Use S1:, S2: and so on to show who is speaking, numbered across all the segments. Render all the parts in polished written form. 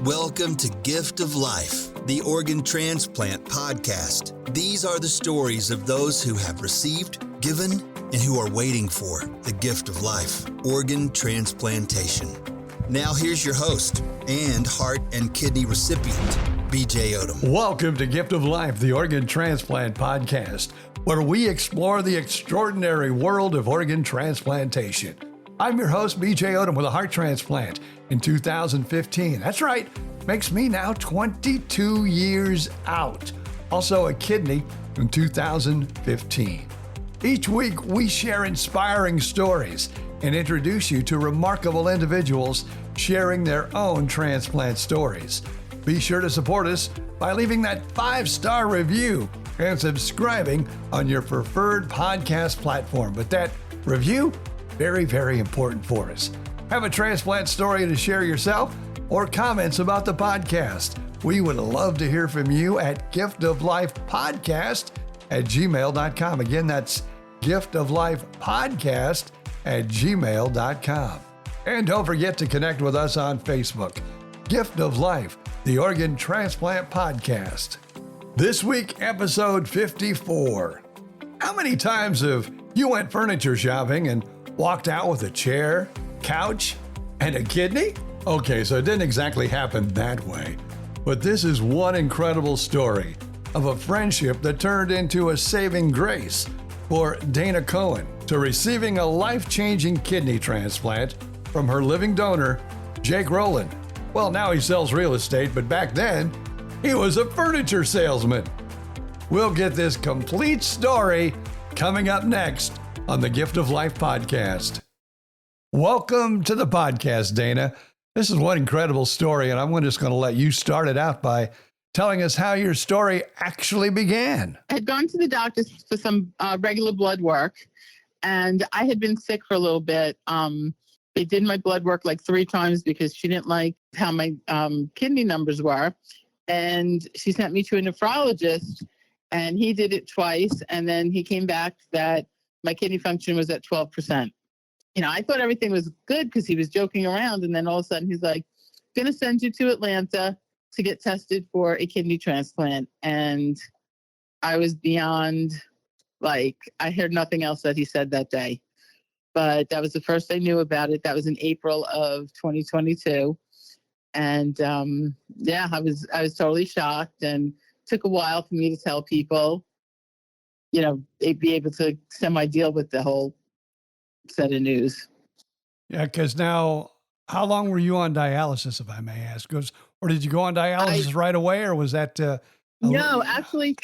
S1: Welcome to Gift of Life, the Organ Transplant Podcast. These are the stories of those who have received, given, and who are waiting for the gift of life, organ transplantation. Now here's your host and heart and kidney recipient, BJ Odom.
S2: Welcome to Gift of Life, the Organ Transplant Podcast, where we explore the extraordinary world of organ transplantation. I'm your host, BJ Odom, with a heart transplant in 2015. That's right, makes me now 22 years out. Also a kidney in 2015. Each week, we share inspiring stories and introduce you to remarkable individuals sharing their own transplant stories. Be sure to support us by leaving that 5-star review and subscribing on your preferred podcast platform. But that review, very, very important for us. Have a transplant story to share yourself or comments about the podcast? We would love to hear from you at giftoflifepodcast@gmail.com. Again, that's giftoflifepodcast@gmail.com. And don't forget to connect with us on Facebook. Gift of Life, the Organ Transplant Podcast. This week, episode 54. How many times have you went furniture shopping and walked out with a chair, couch, and a kidney? Okay, so it didn't exactly happen that way. But this is one incredible story of a friendship that turned into a saving grace for Dayna Cohen to receiving a life-changing kidney transplant from her living donor, Rowland. Well, now he sells real estate, but back then, he was a furniture salesman. We'll get this complete story coming up next on the Gift of Life podcast. Welcome to the podcast, Dayna. This is one incredible story, and I'm just going to let you start it out by telling us how your story actually began.
S3: I had gone to the doctor for some regular blood work, and I had been sick for a little bit. They did my blood work like 3 times because she didn't like how my kidney numbers were. And she sent me to a nephrologist, and he did it twice. And then he came back that my kidney function was at 12%. You know, I thought everything was good because he was joking around. And then all of a sudden he's like, going to send you to Atlanta to get tested for a kidney transplant. And I was beyond, I heard nothing else that he said that day. But that was the first I knew about it. That was in April of 2022. And I was totally shocked, and took a while for me to tell people, you know, they'd be able to semi-deal with the whole set of news.
S2: Yeah, because now, how long were you on dialysis, if I may ask? Or did you go on dialysis right away, or was that?
S3: No, actually,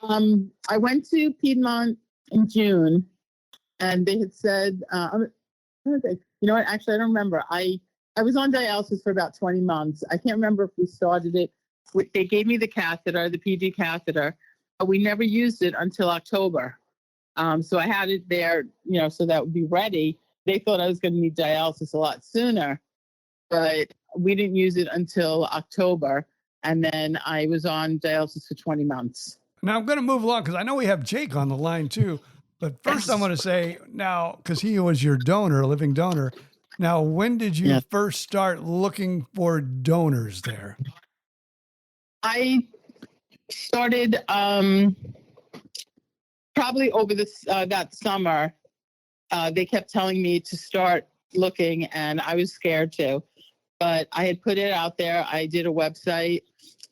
S3: I went to Piedmont in June, and they had said, you know what? Actually, I don't remember. I was on dialysis for about 20 months. I can't remember if we started it. They gave me the catheter, the PG catheter. We never used it until October. So I had it there, you know, so that would be ready. They thought I was going to need dialysis a lot sooner, but we didn't use it until October. And then I was on dialysis for 20 months.
S2: Now I'm going to move along because I know we have Jake on the line too. But first I want to say now, because he was your donor, living donor. Now, when did you first start looking for donors there?
S3: I started probably over that summer. They kept telling me to start looking, and I was scared too. But I had put it out there. I did a website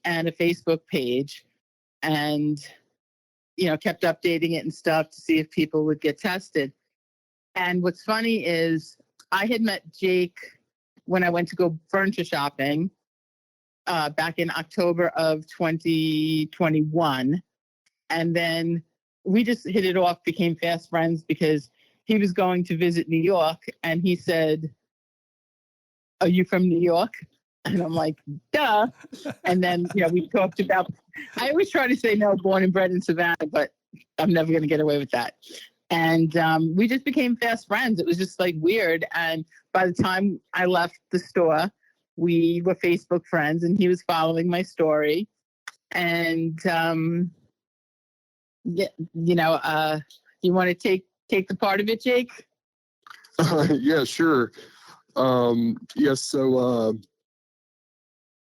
S3: and a Facebook page, and kept updating it and stuff to see if people would get tested. And what's funny is I had met Jake when I went to go furniture shopping back in October of 2021. And then we just hit it off, became fast friends because he was going to visit New York. And he said, "Are you from New York?" And I'm like, duh. And then, we talked about, I always try to say no, born and bred in Savannah, but I'm never going to get away with that. And we just became fast friends. It was just weird. And by the time I left the store, we were Facebook friends, and he was following my story. And, you want to take the part of it, Jake?
S4: Yeah, sure. Yes. So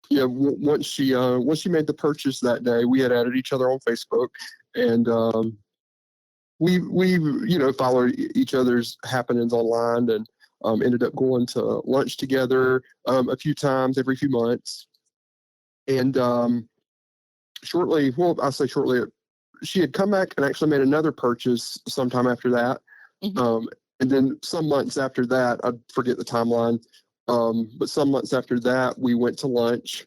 S4: yeah, once she made the purchase that day, we had added each other on Facebook, and we followed each other's happenings online, and ended up going to lunch together a few times every few months. And shortly, she had come back and actually made another purchase sometime after that.
S3: Mm-hmm.
S4: And then some months after that, I forget the timeline, but some months after that, we went to lunch,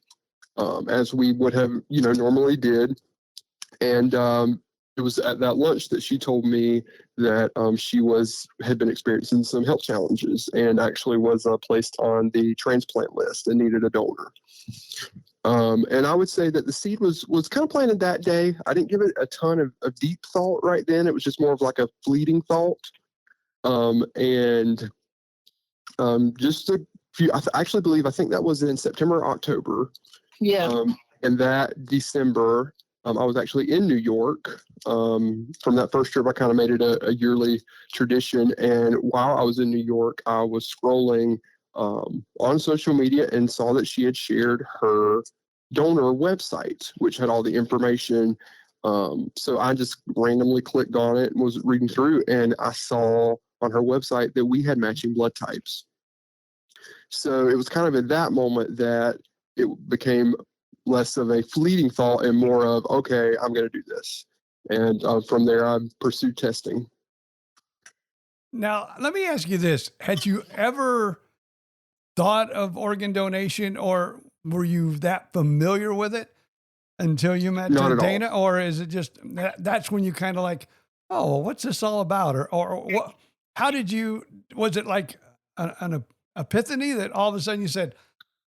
S4: as we would have, normally did. And it was at that lunch that she told me that she had been experiencing some health challenges and actually was placed on the transplant list and needed a donor. And I would say that the seed was kind of planted that day. I didn't give it a ton of deep thought right then. It was just more of like a fleeting thought. And just a few, I think that was in September, October.
S3: Yeah.
S4: And that December, I was actually in New York. From that first trip, I kind of made it a yearly tradition. And while I was in New York, I was scrolling on social media and saw that she had shared her donor website, which had all the information. So I just randomly clicked on it and was reading through, and I saw on her website that we had matching blood types. So it was kind of at that moment that it became less of a fleeting thought and more of, okay, I'm going to do this. And from there, I pursued testing.
S2: Now, let me ask you this. Had you ever thought of organ donation, or were you that familiar with it until you met Dayna? Or is it just that's when you kind of like, oh, what's this all about? Or what? How did you, was it like an epiphany that all of a sudden you said,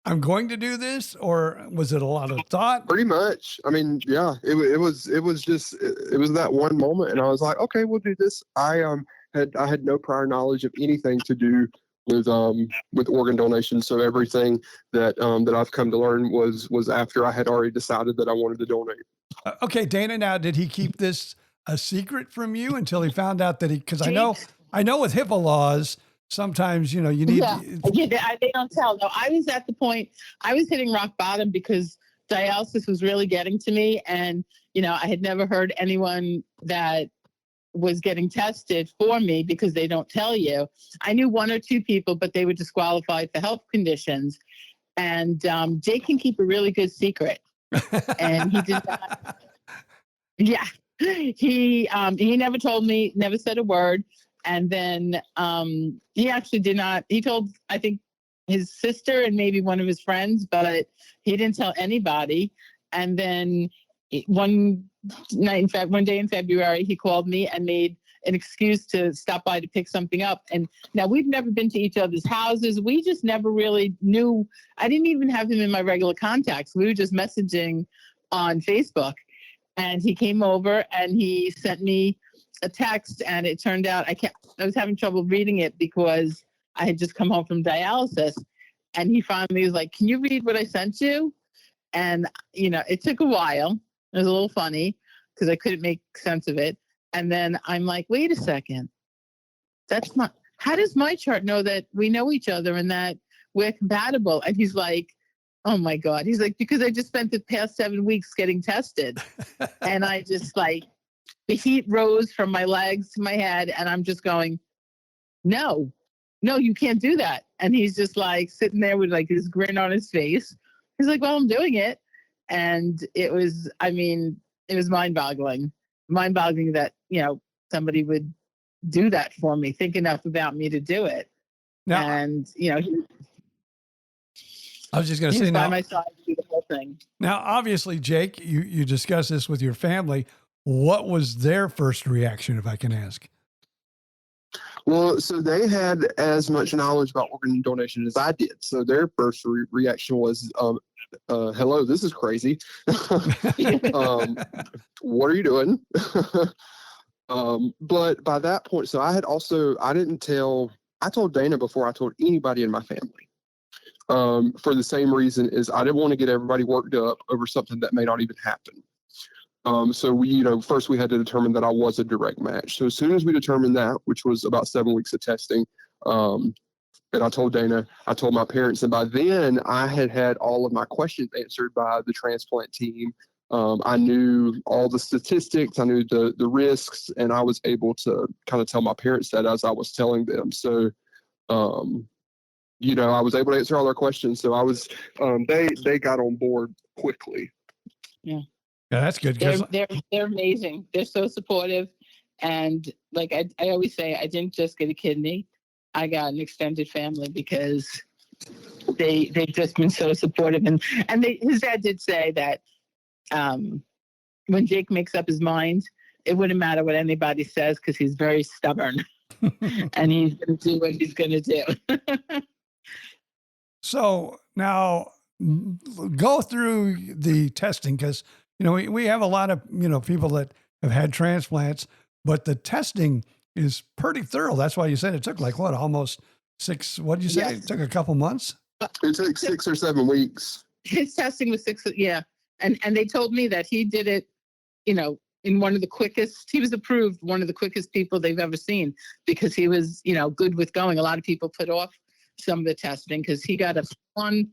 S2: I'm going to do this? Or was it a lot of thought?
S4: Pretty much. I mean, yeah, it was that one moment, and I was like, okay, we'll do this. I had no prior knowledge of anything to do with organ donation. So everything that I've come to learn was after I had already decided that I wanted to donate.
S2: Okay, Dayna, now did he keep this a secret from you until he found out that because I know with HIPAA laws, sometimes, you need.
S3: Yeah, they don't tell. No, I was at the point, I was hitting rock bottom because dialysis was really getting to me. And, I had never heard anyone that was getting tested for me because they don't tell you. I knew one or two people, but they were disqualified for health conditions. And Jake can keep a really good secret. And he did not. Yeah. He never told me, never said a word. And then he actually did not, he told, I think, his sister and maybe one of his friends, but he didn't tell anybody. And then one day in February, he called me and made an excuse to stop by to pick something up. And now we've never been to each other's houses. We just never really knew. I didn't even have him in my regular contacts. We were just messaging on Facebook. And he came over and he sent me a text, and it turned out I was having trouble reading it because I had just come home from dialysis. And he finally was like, "Can you read what I sent you?" And, it took a while. It was a little funny because I couldn't make sense of it. And then I'm like, wait a second. How does my chart know that we know each other and that we're compatible? And he's like, oh my God. He's like, because I just spent the past 7 weeks getting tested. And I just the heat rose from my legs to my head. And I'm just going, no, you can't do that. And he's just sitting there with this grin on his face. He's like, well, I'm doing it. And it was mind-boggling that, somebody would do that for me, think enough about me to do it.
S2: Now,
S3: and,
S2: I was just going to say,
S3: by my side to do the whole thing.
S2: Now, obviously, Jake, you discussed this with your family. What was their first reaction, if I can ask?
S4: Well, so they had as much knowledge about organ donation as I did. So their first reaction was, hello, this is crazy. What are you doing? But by that point, so I told Dayna before I told anybody in my family, for the same reason is I didn't want to get everybody worked up over something that may not even happen. So we, first we had to determine that I was a direct match. So as soon as we determined that, which was about 7 weeks of testing, and and I told Dayna, I told my parents, and by then I had all of my questions answered by the transplant team. I knew all the statistics, I knew the risks, and I was able to kind of tell my parents that as I was telling them. So, I was able to answer all their questions. So I was, they got on board quickly.
S3: Yeah.
S2: Yeah, that's good.
S3: They're amazing. They're so supportive. And like I always say, I didn't just get a kidney. I got an extended family because they've just been so supportive. And his dad did say that when Jake makes up his mind, it wouldn't matter what anybody says because he's very stubborn and he's going to do what he's going to do.
S2: So now go through the testing because, we have a lot of, people that have had transplants, but the testing is pretty thorough. That's why you said it took almost 6, what did you say?
S3: Yes.
S2: It took a couple months?
S4: It took 6 or 7 weeks.
S3: His testing was 6, yeah. And they told me that he did it, in one of the quickest, he was approved, one of the quickest people they've ever seen because he was, good with going. A lot of people put off some of the testing because he got a fun,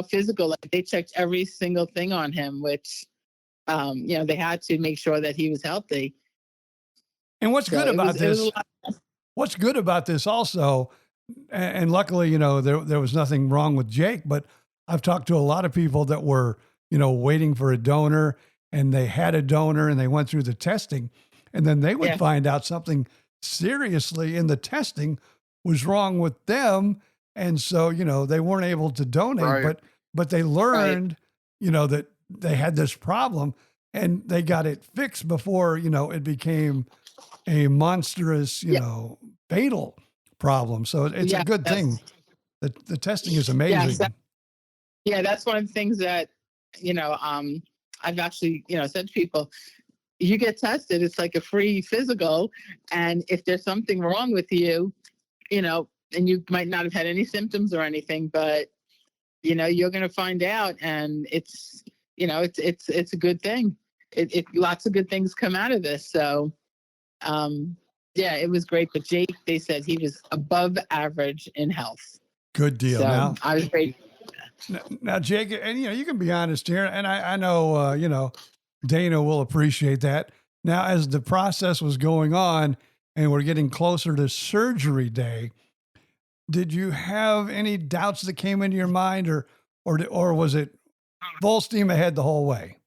S3: physical. Like they checked every single thing on him, which, they had to make sure that he was healthy.
S2: And what's good about this also, and luckily, there was nothing wrong with Jake, but I've talked to a lot of people that were, waiting for a donor and they had a donor and they went through the testing and then they would find out something seriously in the testing was wrong with them. And so, they weren't able to donate,
S4: right.
S2: but they learned, that they had this problem and they got it fixed before, it became a monstrous, fatal problem. So it's a good thing. The testing is amazing.
S3: That's one of the things that, I've actually, said to people, you get tested, it's like a free physical. And if there's something wrong with you, and you might not have had any symptoms or anything, but, you're going to find out. And it's, it's a good thing. Lots of good things come out of this. So, it was great. But Jake, they said he was above average in health.
S2: Good deal.
S3: So
S2: now,
S3: I was great.
S2: Now, Jake, and you can be honest here, and I know Dayna will appreciate that. Now, as the process was going on, and we're getting closer to surgery day, did you have any doubts that came into your mind, or was it full steam ahead the whole way?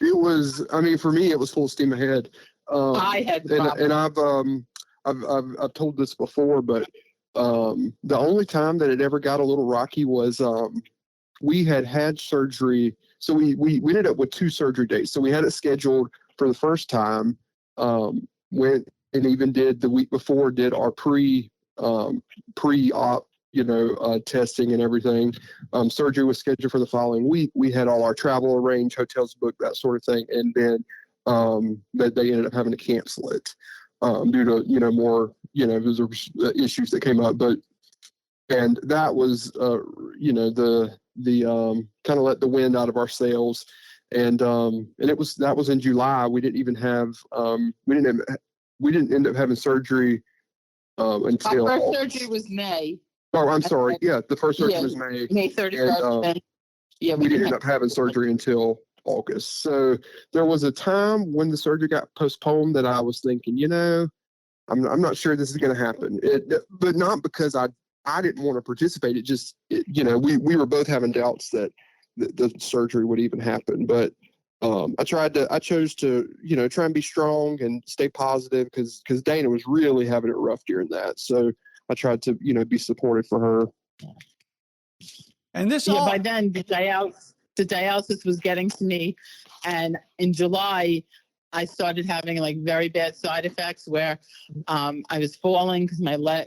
S4: It was. I mean, for me, it was full steam ahead.
S3: I had
S4: and I've told this before, but the only time that it ever got a little rocky was we had surgery. So we ended up with 2 surgery dates. So we had it scheduled for the first time. Went and even did the week before, did our pre-op, testing and everything. Surgery was scheduled for the following week. We had all our travel arranged, hotels booked, that sort of thing. And then they ended up having to cancel it due to, more, those are issues that came up. And that was, the kind of let the wind out of our sails. And that was in July. We didn't even have, we didn't end up having surgery until
S3: our first surgery was May.
S4: Oh, I'm sorry. Yeah, the first surgery was May.
S3: May 31st.
S4: We didn't end up having surgery until August. So there was a time when the surgery got postponed that I was thinking, I'm not sure this is going to happen. But not because I didn't want to participate. It just, we were both having doubts that the surgery would even happen. But I chose to, try and be strong and stay positive because Dayna was really having it rough during that. So I tried to, be supportive for her.
S2: And this
S3: by then the dialysis was getting to me. And in July, I started having like very bad side effects where I was falling because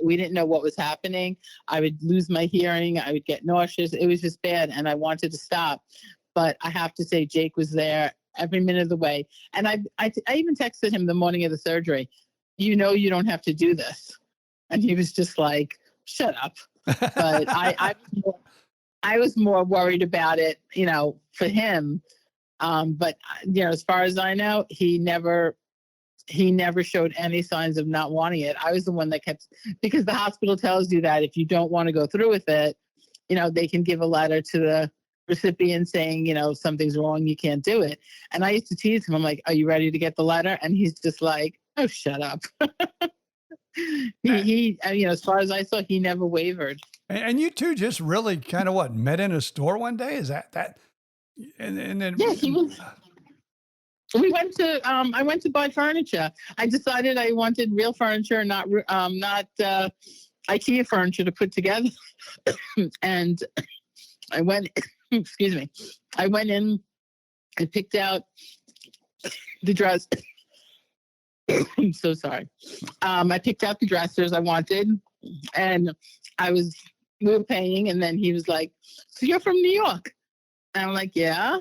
S3: we didn't know what was happening. I would lose my hearing. I would get nauseous. It was just bad. And I wanted to stop. But I have to say, Jake was there every minute of the way. And I even texted him the morning of the surgery, you don't have to do this. And he was just like, shut up. But I was more worried about it, for him. But, as far as I know, he never he never showed any signs of not wanting it. I was the one that kept, because the hospital tells you that if you don't want to go through with it, they can give a letter to the recipient saying, something's wrong, you can't do it. And I used to tease him. I'm like, are you ready to get the letter? And he's just like, oh, shut up. he as far as I saw, he never wavered.
S2: And you two just really kind of met in a store one day? Is that? And then
S3: yeah, he was. We went to. I went to buy furniture. I decided I wanted real furniture, not IKEA furniture to put together. And I went. Excuse me. I went in and picked out the dress. I'm so sorry. I picked out the dressers I wanted, and we were paying, and then he was like, so you're from New York? And I'm like, yeah.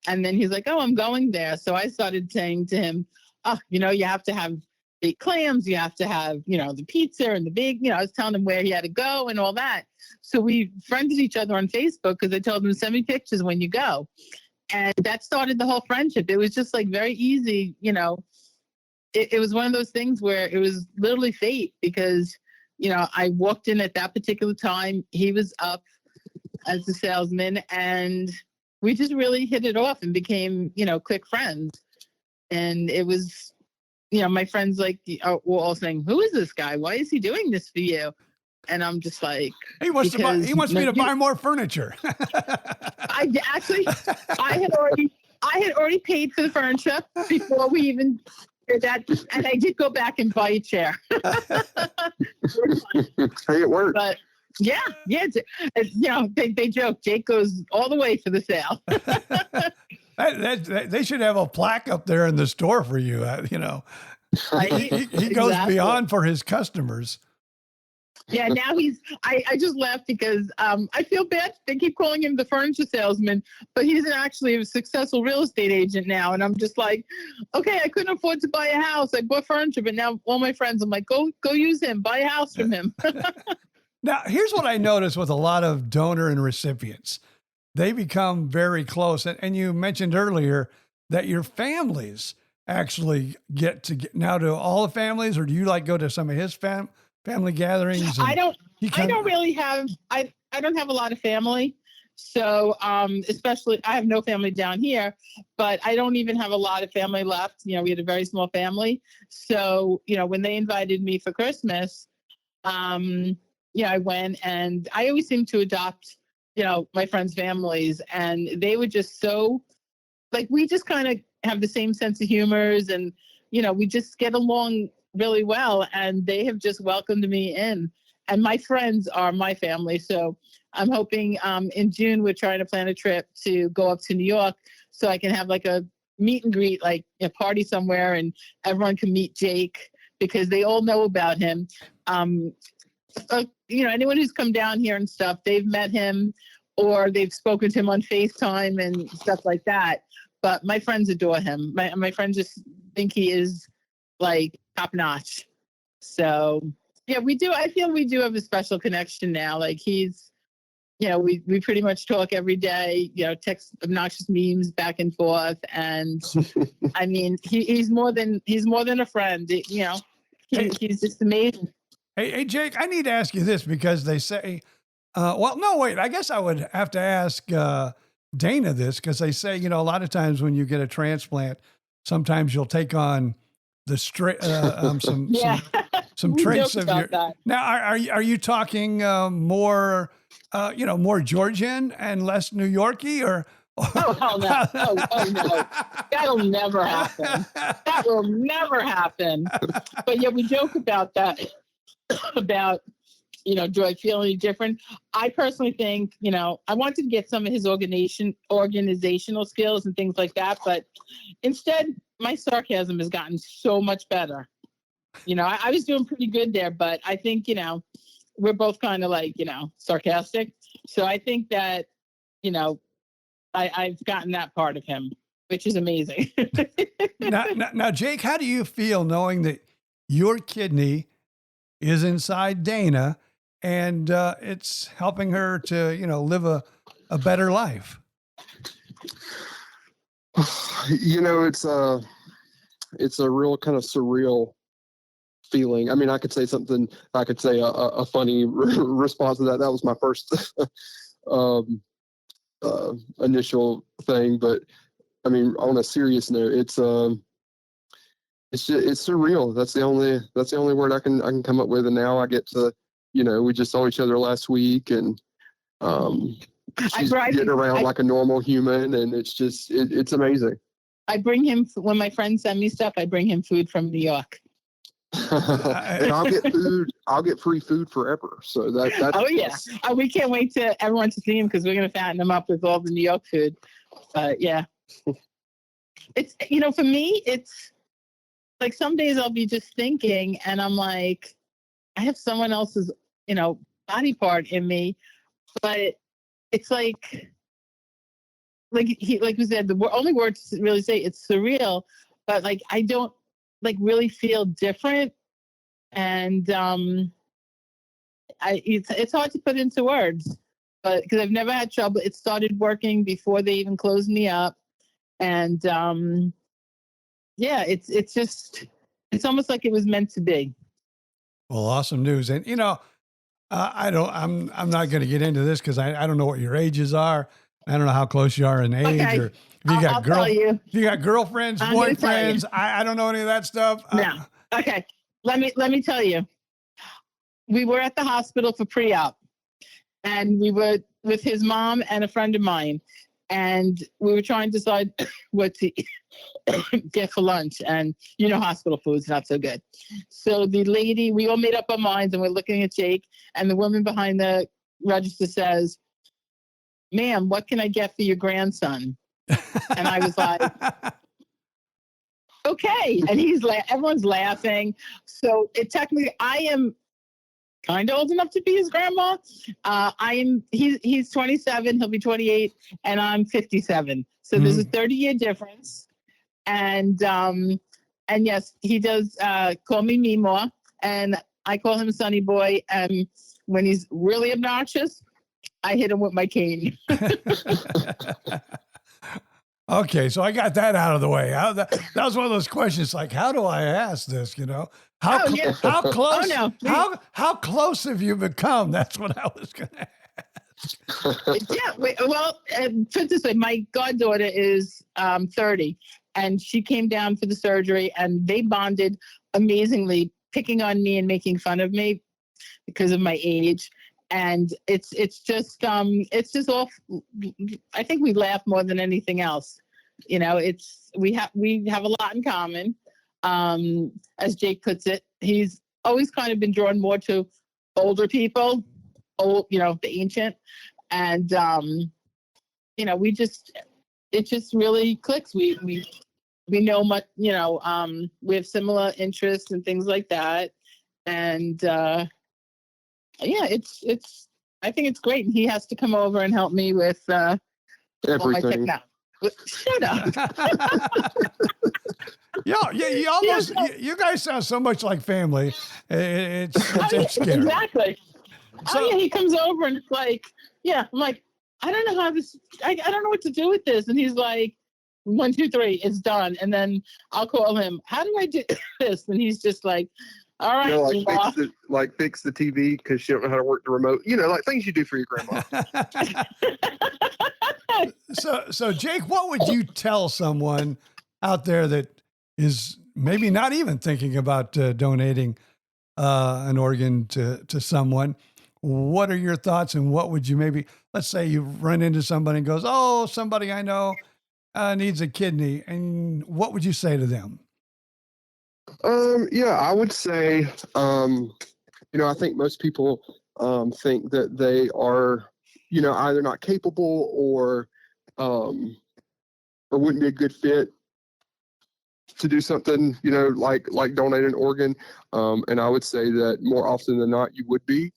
S3: And then he's like, oh, I'm going there. So I started saying to him, oh, you have to have big clams, you have to have, the pizza and the big, I was telling him where he had to go and all that. So we friended each other on Facebook because I told him to send me pictures when you go. And that started the whole friendship. It was just like very easy, It was one of those things where it was literally fate because, I walked in at that particular time. He was up as the salesman, and we just really hit it off and became, quick friends. And it was, my friends were all saying, who is this guy? Why is he doing this for you? And I'm just like,
S2: he wants me to buy more furniture.
S3: I had already paid for the furniture before we even did that, and I did go back and buy a chair.
S4: Hey, it worked.
S3: But yeah, they joke Jake goes all the way for the sale.
S2: They should have a plaque up there in the store for you. He goes beyond for his customers.
S3: Yeah, now I just laughed because I feel bad. They keep calling him the furniture salesman, but he's actually a successful real estate agent now. And I'm just like, okay, I couldn't afford to buy a house. I bought furniture, but now all my friends, I'm like, go use him, buy a house from him.
S2: Now, here's what I noticed with a lot of donor and recipients. They become very close. And you mentioned earlier that your families actually get now to all the families, or do you go to some of his family gatherings?
S3: I don't have a lot of family. So, especially I have no family down here, but I don't even have a lot of family left. We had a very small family. So, when they invited me for Christmas, I went, and I always seem to adopt, my friends' families, and they were just so we just kind of have the same sense of humors, and, we just get along really well, and they have just welcomed me in, and my friends are my family. So I'm hoping in June we're trying to plan a trip to go up to New York so I can have a meet and greet, a party somewhere, and everyone can meet Jake because they all know about him. Anyone who's come down here and stuff, they've met him or they've spoken to him on FaceTime and stuff like that. But my friends adore him. My friends just think he is top notch. So yeah, we do. I feel we do have a special connection now. He's, we pretty much talk every day, text obnoxious memes back and forth. And I mean, he's more than a friend, he's just amazing.
S2: Hey, Jake, I need to ask you this because they say, I guess I would have to ask Dayna this because they say, a lot of times when you get a transplant, sometimes you'll take on the some traits of your. That. Now, are you talking more, more Georgian and less New Yorkie, or?
S3: Oh, hell no. Oh, no. That'll never happen. That will never happen. But yeah, we joke about that. About, do I feel any different? I personally think, I wanted to get some of his organizational skills and things like that, but instead my sarcasm has gotten so much better. I was doing pretty good there, but I think, we're both kind of sarcastic. So I think that, I've gotten that part of him, which is amazing.
S2: now, Jake, how do you feel knowing that your kidney is inside Dayna and it's helping her to, live a better life?
S4: It's it's a real kind of surreal feeling. I mean, I could say a funny response to that. That was my first initial thing, but I mean, on a serious note, it's surreal. That's the only word I can come up with. And now I get to, we just saw each other last week, and she's getting around like a normal human, and it's just it's amazing.
S3: I bring him, when my friends send me stuff, I bring him food from New York.
S4: And I'll get free food forever. So that's
S3: oh yeah. We can't wait to everyone to see him, because we're going to fatten him up with all the New York food. Yeah. It's, for me, it's like some days I'll be just thinking, and I'm like, I have someone else's, body part in me, but it's like we said, the only word to really say it's surreal, but like I don't like really feel different, and it's hard to put into words, but because I've never had trouble. It started working before they even closed me up, and it's almost like it was meant to be.
S2: Well, awesome news. And I'm not going to get into this because I don't know what your ages are. I don't know how close you are in age,
S3: okay.
S2: or if you got
S3: if
S2: you got girlfriends, boyfriends. I don't know any of that stuff.
S3: No. Okay. Let me tell you. We were at the hospital for pre-op, and we were with his mom and a friend of mine, and we were trying to decide what to get for lunch. And hospital food's not so good. So the lady, we all made up our minds, and we're looking at Jake, and the woman behind the register says, "Ma'am, what can I get for your grandson?" And I was like, okay. And everyone's laughing. So technically, I am kind of old enough to be his grandma. He's 27, he'll be 28, and I'm 57. So there's a 30-year difference. And yes, he does call me Meemaw, and I call him Sonny Boy. And when he's really obnoxious, I hit him with my cane.
S2: Okay, so I got that out of the way. That was one of those questions, like, how do I ask this? How close?
S3: Oh, no.
S2: How close have you become? That's what I was going to ask.
S3: Yeah. Well, put it this way: my goddaughter is 30, and she came down for the surgery, and they bonded amazingly, picking on me and making fun of me because of my age. And it's just all. I think we laugh more than anything else. We have a lot in common. As Jake puts it, he's always kind of been drawn more to older people, the ancient, and it just really clicks. We know much. We have similar interests and things like that, and. Yeah, it's. I think it's great, and he has to come over and help me with
S4: everything.
S3: Shut up.
S2: You guys sound so much like family. It's scary.
S3: Exactly.
S2: So,
S3: he comes over, and it's like, I'm like, I don't know how this. I don't know what to do with this, and he's like, 1, 2, 3, it's done, and then I'll call him. How do I do this? And he's just like. All right,
S4: fix the TV because she don't know how to work the remote. Like things you do for your grandma.
S2: So Jake, what would you tell someone out there that is maybe not even thinking about donating an organ to someone? What are your thoughts, and what would you let's say you run into somebody and goes, "Oh, somebody I know needs a kidney," and what would you say to them?
S4: I would say, I think most people think that they are, either not capable or wouldn't be a good fit to do something, like donate an organ. And I would say that more often than not, you would be,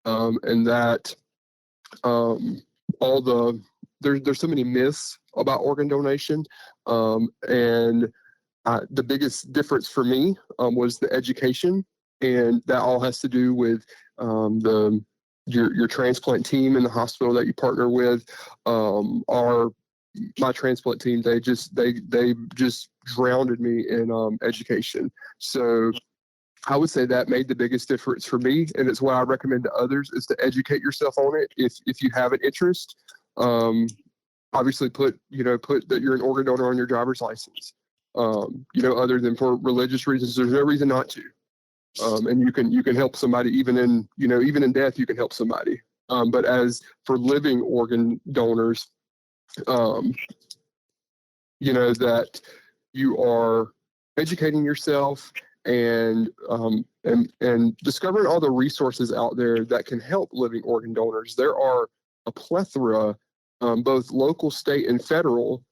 S4: and that there's so many myths about organ donation, and the biggest difference for me was the education, and that all has to do with your transplant team in the hospital that you partner with are my transplant team, they just drowned me in education. So I would say that made the biggest difference for me, and it's what I recommend to others, is to educate yourself on it if you have an interest. Obviously, put that you're an organ donor on your driver's license. Other than for religious reasons, there's no reason not to. And you can help somebody even in death. You can help somebody. But as for living organ donors, that you are educating yourself and discovering all the resources out there that can help living organ donors. There are a plethora, both local, state, and federal,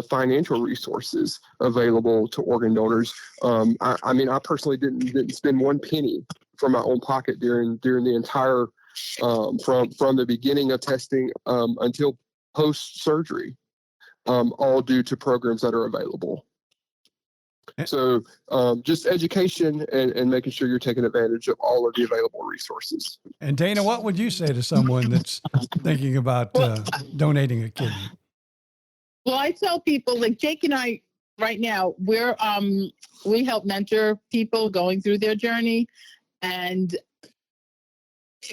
S4: financial resources available to organ donors. I personally didn't spend one penny from my own pocket during the entire from the beginning of testing until post surgery, all due to programs that are available. So just education and making sure you're taking advantage of all of the available resources.
S2: And Dayna, what would you say to someone that's thinking about donating a kidney?
S3: Well, I tell people, like Jake and I right now, we help mentor people going through their journey, and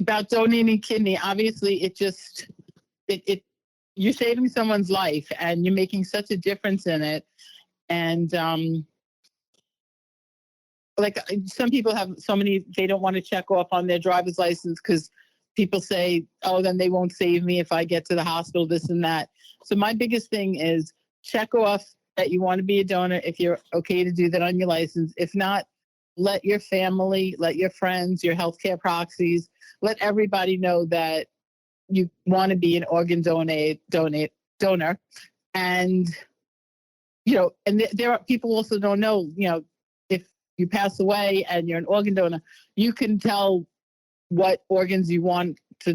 S3: about donating a kidney. Obviously, you're saving someone's life, and you're making such a difference in it. And like some people have so many, they don't want to check off on their driver's license because people say, oh, then they won't save me if I get to the hospital, this and that. So my biggest thing is check off that you want to be a donor if you're okay to do that on your license. If not, let your family, let your friends, your healthcare proxies, let everybody know that you want to be an organ donor. And, and there are people also don't know, if you pass away and you're an organ donor, you can tell what organs you want to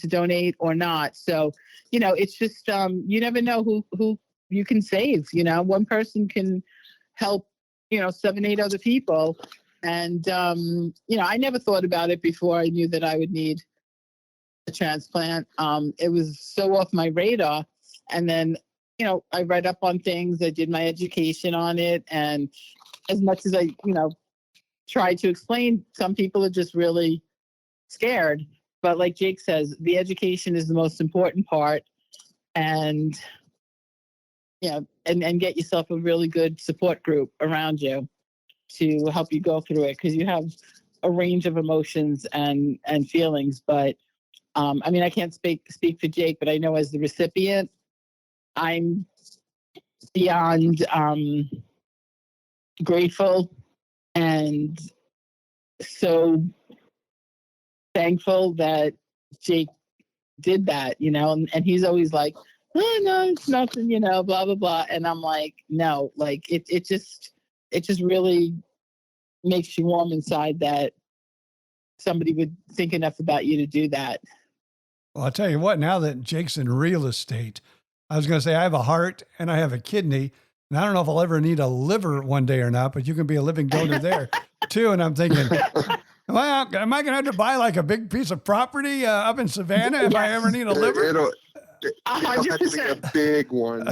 S3: donate or not. So, it's just, you never know who you can save. One person can help, 7-8 other people. And, I never thought about it before I knew that I would need a transplant. It was so off my radar. And then, I read up on things, I did my education on it. And as much as I, tried to explain, some people are just really scared. But like Jake says, the education is the most important part. And, and get yourself a really good support group around you to help you go through it, because you have a range of emotions and feelings. But I can't speak for Jake, but I know as the recipient, I'm beyond grateful and so thankful that Jake did that, and he's always like, oh, no, it's nothing, blah, blah, blah. And I'm like, no, like it just really makes you warm inside that somebody would think enough about you to do that.
S2: Well, I'll tell you what, now that Jake's in real estate, I was going to say I have a heart and I have a kidney, and I don't know if I'll ever need a liver one day or not, but you can be a living donor there too. And I'm thinking, am I going to have to buy like a big piece of property up in Savannah if I ever need a liver?
S4: It'll have to be a big one.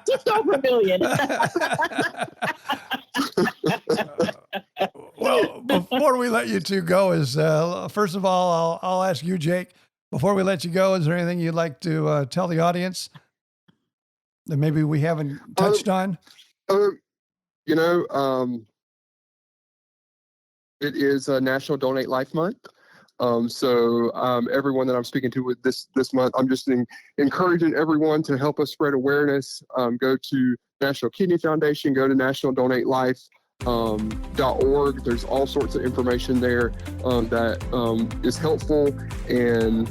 S3: Just over $1 million.
S2: Well, before we let you two go, first of all, I'll ask you, Jake, before we let you go, is there anything you'd like to tell the audience that maybe we haven't touched on?
S4: It is National Donate Life Month. So everyone that I'm speaking to with this month, I'm just encouraging everyone to help us spread awareness. Go to National Kidney Foundation, go to nationaldonatelife.org. There's all sorts of information there that is helpful, and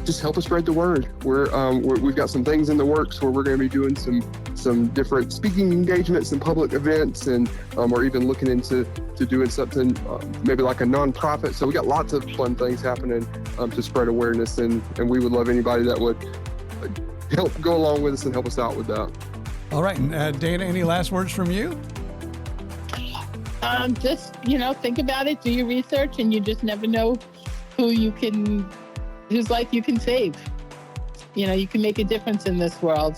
S4: just help us spread the word. We've got some things in the works where we're going to be doing some different speaking engagements and public events, and we're even looking into doing something maybe like a nonprofit. So we got lots of fun things happening to spread awareness, and we would love anybody that would help go along with us and help us out with that.
S2: All right, and Dayna, any last words from you?
S3: Just think about it, do your research, and you just never know whose life you can save. you can make a difference in this world.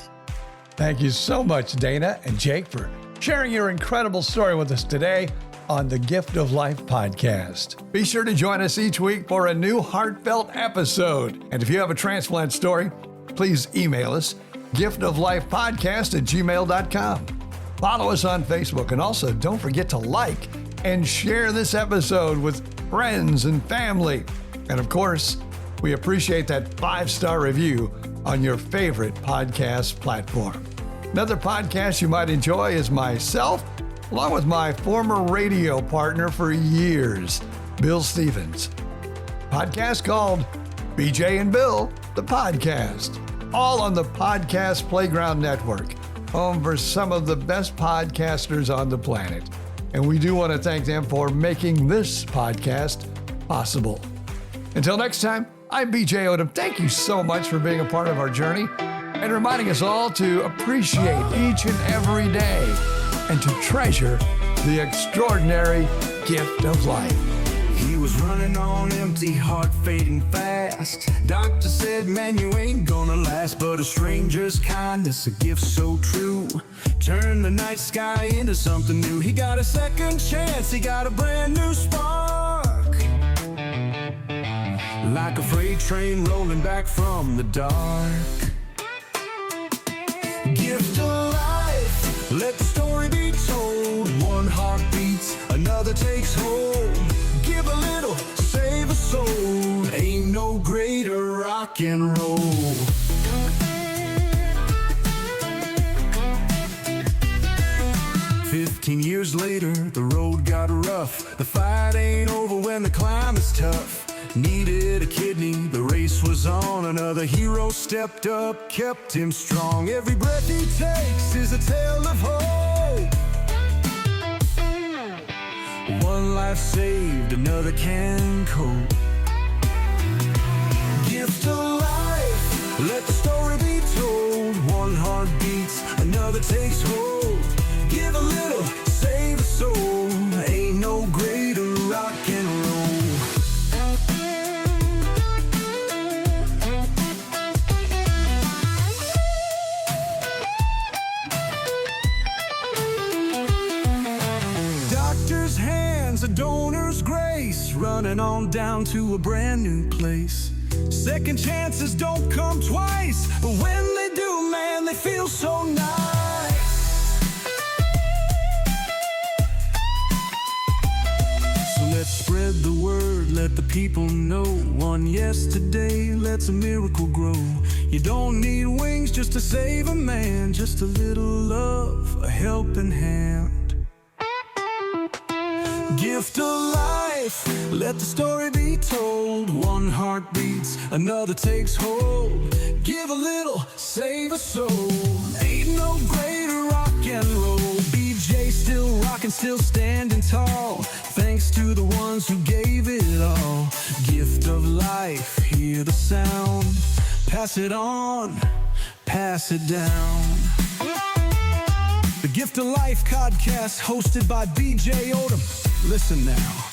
S2: Thank you so much, Dayna and Jake, for sharing your incredible story with us today on the Gift of Life podcast. Be sure to join us each week for a new heartfelt episode. And if you have a transplant story, please email us, giftoflifepodcast@gmail.com. Follow us on Facebook, and also don't forget to like and share this episode with friends and family. And of course, we appreciate that 5-star review on your favorite podcast platform. Another podcast you might enjoy is myself, along with my former radio partner for years, Bill Stevens. Podcast called BJ and Bill, the podcast, all on the Podcast Playground Network, home for some of the best podcasters on the planet. And we do want to thank them for making this podcast possible. Until next time, I'm BJ Odom. Thank you so much for being a part of our journey and reminding us all to appreciate each and every day and to treasure the extraordinary gift of life.
S5: He was running on empty, heart fading fast. Doctor said, man, you ain't gonna last. But a stranger's kindness, a gift so true, turned the night sky into something new. He got a second chance, he got a brand new spark. Like a freight train rolling back from the dark. Gift of life, let the story be told. One heart beats, another takes hold. Give a little, save a soul. Ain't no greater rock and roll. "15 years later, the road got rough. The fight ain't over when the climb is tough. Needed a kidney, the race was on. Another hero stepped up, kept him strong. Every breath he takes is a tale of hope. One life saved, another can cope. Gift of life, let the story be told. One heart beats, another takes hold. Give a little, save a soul. Ain't no greater rock and roll. Doctor's hands, a donor's grace, running on down to a brand new place. Second chances don't come twice, but when they do, man, they feel so nice. So let's spread the word, let the people know. One yesterday lets a miracle grow. You don't need wings just to save a man, just a little love, a helping hand. Gift of life, let the story be told. One heart beats, another takes hold. Give a little, save a soul. Ain't no greater rock and roll. BJ still rocking, still standing tall, thanks to the ones who gave it all. Gift of life, hear the sound. Pass it on, pass it down. The Gift of Life podcast, hosted by BJ Odom. Listen now.